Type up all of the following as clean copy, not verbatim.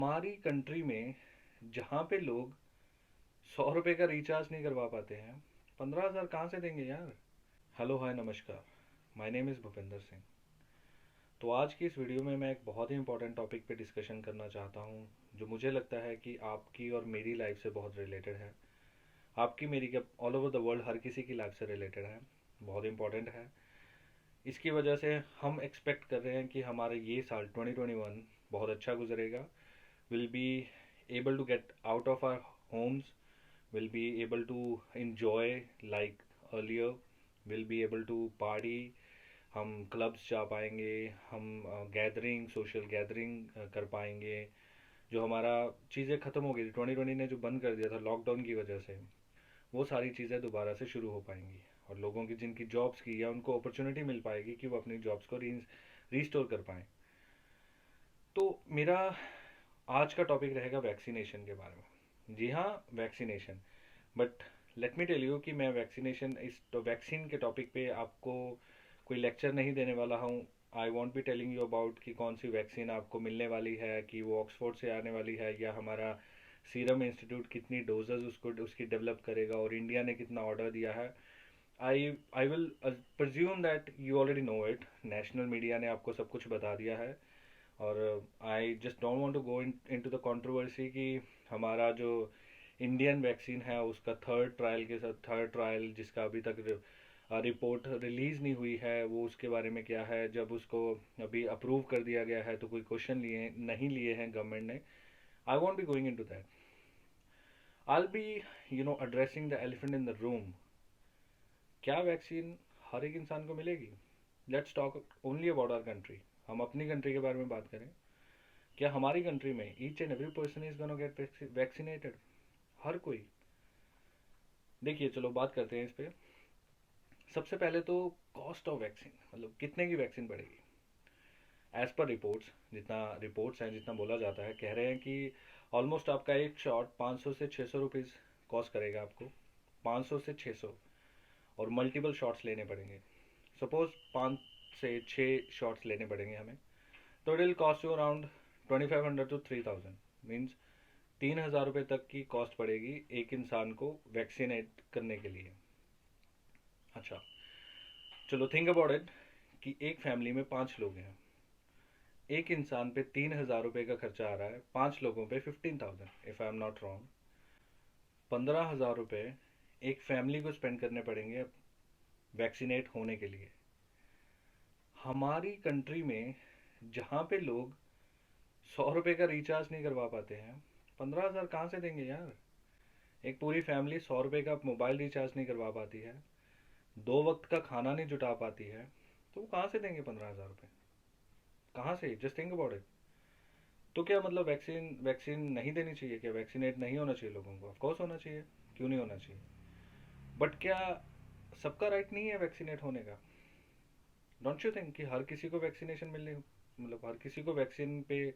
हमारी कंट्री में जहाँ पे लोग 100 रुपये का रिचार्ज नहीं करवा पाते हैं, 15,000 कहाँ से देंगे यार। हेलो हाय नमस्कार। My name is Bhupendra Singh. तो आज की इस वीडियो में मैं एक बहुत ही इंपॉर्टेंट टॉपिक पे डिस्कशन करना चाहता हूँ, जो मुझे लगता है कि आपकी और मेरी लाइफ से बहुत रिलेटेड है। आपकी मेरी क्या, ऑल ओवर द वर्ल्ड हर किसी की लाइफ से रिलेटेड है, बहुत इंपॉर्टेंट है। इसकी वजह से हम एक्सपेक्ट कर रहे हैं कि हमारा ये साल 2021 बहुत अच्छा गुजरेगा। Will be able to get out of our homes, will be able to enjoy like earlier, will be able to party, हम क्लब्स जा पाएंगे, हम गैदरिंग सोशल गैदरिंग कर पाएंगे। जो हमारा चीज़ें ख़त्म हो गई थी, 2020 ने जो बंद कर दिया था लॉकडाउन की वजह से, वो सारी चीज़ें दोबारा से शुरू हो पाएंगी। और लोगों की जिनकी जॉब्स की, या उनको अपॉर्चुनिटी मिल पाएगी कि वो अपनी जॉब्स को रीस्टोर कर पाएँ। तो मेरा आज का टॉपिक रहेगा वैक्सीनेशन के बारे में। जी हाँ, vaccination. But let me tell you कि मैं वैक्सीनेशन इस तो वैक्सीन के टॉपिक पे आपको कोई लेक्चर नहीं देने वाला हूँ। आई won't be telling you about कि कौन सी वैक्सीन आपको मिलने वाली है, कि वो ऑक्सफोर्ड से आने वाली है, या हमारा सीरम इंस्टीट्यूट कितनी डोजेज उसकी डेवलप करेगा और इंडिया ने कितना ऑर्डर दिया है। I will presume that you already know it. National media ने आपको सब कुछ बता दिया है। और I just don't want to go into the controversy कि हमारा जो इंडियन वैक्सीन है उसका थर्ड ट्रायल जिसका अभी तक रिपोर्ट रिलीज नहीं हुई है, वो उसके बारे में क्या है। जब उसको अभी अप्रूव कर दिया गया है तो कोई क्वेश्चन लिए हैं गवर्नमेंट ने। I won't be going into that. I be addressing the elephant in the room. क्या वैक्सीन हर एक इंसान को मिलेगी? Let's talk only about our country. हम अपनी कंट्री के बारे में बात करें। क्या हमारी कंट्री में each and every person is gonna get vaccinated? हर कोई? देखिए, चलो बात करते हैं इस पे। सबसे पहले तो कॉस्ट ऑफ वैक्सीन, मतलब कितने की वैक्सीन पड़ेगी। एज पर रिपोर्ट्स, जितना रिपोर्ट्स हैं, जितना बोला जाता है, कह रहे हैं कि ऑलमोस्ट आपका एक शॉट 500 से 600 रुपीज़ कॉस्ट करेगा आपको। 500 से 600, और मल्टीपल शॉट्स लेने पड़ेंगे। सपोज 5 से 6 शॉट्स लेने पड़ेंगे हमें, तो it will cost you around 2500 to 3000। Means 3,000 रुपये तक की कॉस्ट पड़ेगी एक इंसान को वैक्सीनेट करने के लिए। अच्छा, चलो थिंक अबाउट इट कि एक फैमिली में 5 लोग हैं। एक इंसान पे 3,000 रुपये का खर्चा आ रहा है, 5 लोगों पे 15,000, if I am not wrong. 15,000 रुपये एक फैमिली को स्पेंड करने पड़ेंगे वैक्सीनेट होने के लिए। हमारी कंट्री में जहाँ पे लोग 100 रुपये का रिचार्ज नहीं करवा पाते हैं, 15,000 कहाँ से देंगे यार। एक पूरी फैमिली 100 रुपये का मोबाइल रिचार्ज नहीं करवा पाती है, 2 वक्त का खाना नहीं जुटा पाती है, तो वो कहाँ से देंगे 15,000 रुपये? कहाँ से? Just think about it. तो क्या मतलब वैक्सीन वैक्सीन नहीं देनी चाहिए? क्या वैक्सीनेट नहीं होना चाहिए लोगों को? ऑफकोर्स होना चाहिए। क्यों नहीं होना चाहिए? बट क्या सबका राइट नहीं है वैक्सीनेट होने का? डोंट यू थिंक कि हर किसी को वैक्सीनेशन मिलने, मतलब हर किसी को वैक्सीन पे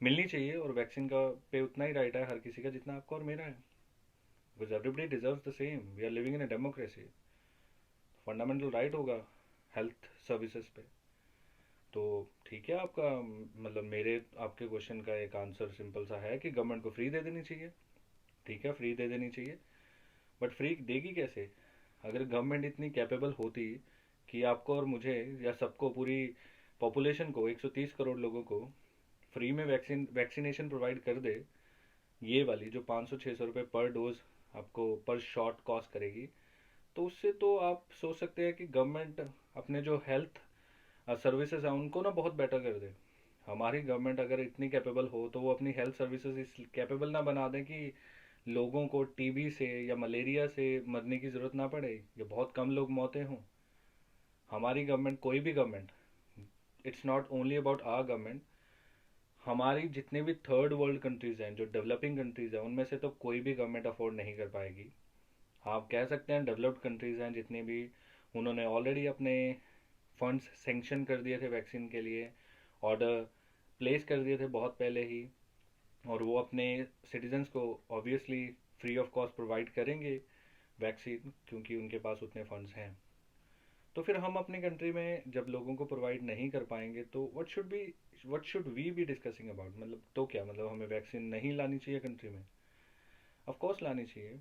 मिलनी चाहिए, और वैक्सीन का पे उतना ही राइट है हर किसी का जितना आपका और मेरा है। Because everybody deserves the same, we are living in a democracy. Fundamental right होगा हेल्थ सर्विसेज पे। तो ठीक है, आपका मतलब मेरे आपके क्वेश्चन का एक आंसर सिंपल सा है कि गवर्नमेंट को फ्री दे देनी चाहिए। ठीक है, फ्री दे देनी चाहिए। बट फ्री देगी कैसे? अगर गवर्नमेंट इतनी कैपेबल होती कि आपको और मुझे, या सबको, पूरी पॉपुलेशन को, 130 करोड़ लोगों को फ्री में वैक्सीनेशन प्रोवाइड कर दे, ये वाली जो 500-600 रुपये पर डोज आपको पर शॉट कॉस्ट करेगी, तो उससे तो आप सोच सकते हैं कि गवर्नमेंट अपने जो हेल्थ सर्विसेज हैं उनको ना बहुत बेटर कर दे। हमारी गवर्नमेंट अगर इतनी कैपेबल हो तो वो अपनी हेल्थ सर्विसेज इस कैपेबल ना बना दें कि लोगों को टीबी से या मलेरिया से मरने की ज़रूरत ना पड़े, या बहुत कम लोग मौतें हों। हमारी गवर्नमेंट, कोई भी government, it's not only about our government, हमारी जितने भी थर्ड वर्ल्ड कंट्रीज़ हैं, जो डेवलपिंग कंट्रीज़ हैं, उनमें से तो कोई भी गवर्नमेंट अफोर्ड नहीं कर पाएगी। आप कह सकते हैं डेवलप्ड कंट्रीज़ हैं जितनी भी, उन्होंने ऑलरेडी अपने फंड्स सेंक्शन कर दिए थे वैक्सीन के लिए, ऑर्डर प्लेस कर दिए थे बहुत पहले ही, और वो अपने सिटीजन्स को obviously free of cost provide करेंगे वैक्सीन, क्योंकि उनके पास उतने फंड्स हैं। तो फिर हम अपनी कंट्री में जब लोगों को प्रोवाइड नहीं कर पाएंगे तो what what should we be discussing about, मतलब तो क्या मतलब हमें वैक्सीन नहीं लानी चाहिए कंट्री में? ऑफ कोर्स लानी चाहिए,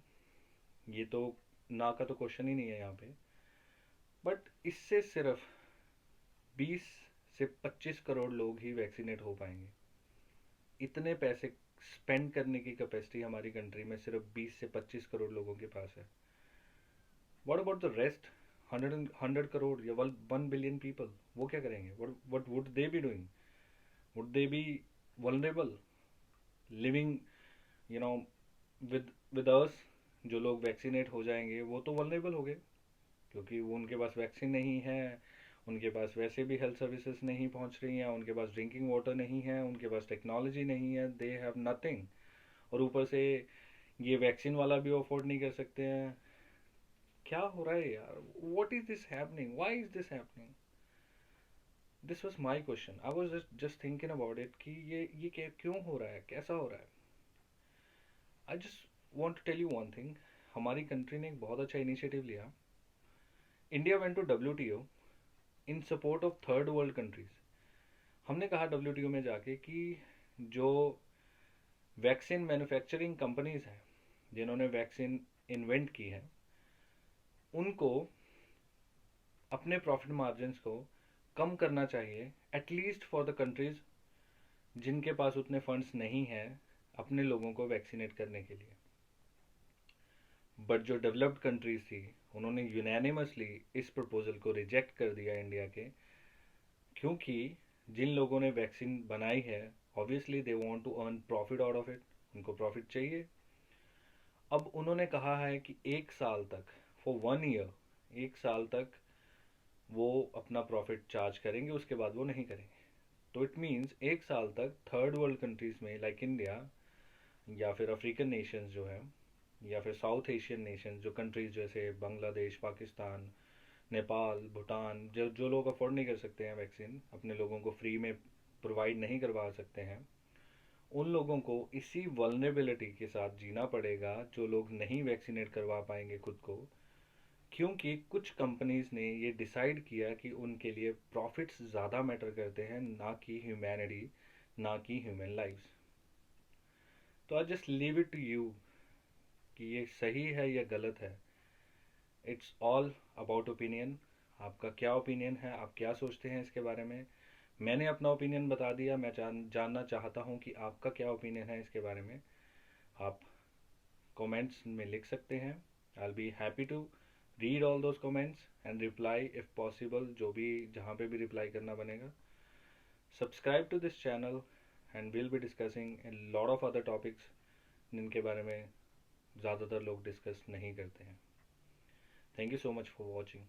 ये तो ना का तो क्वेश्चन ही नहीं है यहाँ पे। बट इससे सिर्फ 20 से 25 करोड़ लोग ही वैक्सीनेट हो पाएंगे। इतने पैसे स्पेंड करने की कैपेसिटी हमारी कंट्री में सिर्फ 20 से 25 करोड़ लोगों के पास है। What about the rest 100 crore या 1 बिलियन पीपल? वो क्या करेंगे? What would they be doing? Would they B vulnerable living, you know, with us? जो लोग वैक्सीनेट हो जाएंगे वो तो वल्नरेबल हो गए, क्योंकि वो उनके पास वैक्सीन नहीं है, उनके पास वैसे भी हेल्थ सर्विसेज नहीं पहुंच रही हैं, उनके पास ड्रिंकिंग वाटर नहीं है, उनके पास टेक्नोलॉजी नहीं है, दे हैव नथिंग। और ऊपर से ये वैक्सीन वाला भी अफोर्ड नहीं कर सकते हैं। क्या हो रहा है यार? What is this happening? Why is this happening? This was my question. I was just thinking about it कि ये क्यों हो रहा है, कैसा हो रहा है? I just want to tell you one thing. हमारी कंट्री ने एक बहुत अच्छा इनिशिएटिव लिया। India went to WTO in support of third world countries. हमने कहा डब्ल्यूटीओ में जाके कि जो वैक्सीन मैन्युफैक्चरिंग कंपनीज हैं, जिन्होंने वैक्सीन इन्वेंट की है, उनको अपने प्रॉफिट मार्जिन्स को कम करना चाहिए, एटलीस्ट फॉर द कंट्रीज जिनके पास उतने फंड्स नहीं हैं अपने लोगों को वैक्सीनेट करने के लिए। बट जो डेवलप्ड कंट्रीज थी, उन्होंने यूनैनिमसली इस प्रपोजल को रिजेक्ट कर दिया इंडिया के, क्योंकि जिन लोगों ने वैक्सीन बनाई है, obviously they want to earn profit out of it, उनको प्रॉफिट चाहिए। अब उन्होंने कहा है कि 1 साल तक, फॉर 1 ईयर, 1 साल तक वो अपना प्रॉफिट चार्ज करेंगे, उसके बाद वो नहीं करेंगे। तो इट मीन्स 1 साल तक थर्ड वर्ल्ड कंट्रीज में लाइक इंडिया, या फिर अफ्रीकन नेशंस जो है, या फिर साउथ एशियन नेशंस, जो कंट्रीज जैसे बांग्लादेश, पाकिस्तान, नेपाल, भूटान, जो जो लोग अफोर्ड नहीं कर सकते हैं वैक्सीन, अपने लोगों को फ्री में प्रोवाइड नहीं करवा सकते हैं, उन लोगों को इसी वल्नरेबिलिटी के साथ जीना पड़ेगा, जो लोग नहीं वैक्सीनेट करवा पाएंगे खुद को, क्योंकि कुछ कंपनीज ने ये डिसाइड किया कि उनके लिए प्रॉफिट्स ज़्यादा मैटर करते हैं, ना कि ह्यूमैनिटी, ना कि ह्यूमन लाइफ्स। तो I just leave it to you कि ये सही है या गलत है। It's all about opinion. आपका क्या ओपिनियन है? आप क्या सोचते हैं इसके बारे में? मैंने अपना ओपिनियन बता दिया। मैं जानना चाहता हूँ कि आपका क्या ओपिनियन है इसके बारे में। आप कमेंट्स में लिख सकते हैं। I will be happy to read all those comments and reply if possible, जो भी जहाँ पे भी रिप्लाई करना बनेगा। Subscribe to this channel and will be discussing a lot of other topics जिनके बारे में ज़्यादातर लोग डिस्कस नहीं करते हैं। Thank you so much for watching.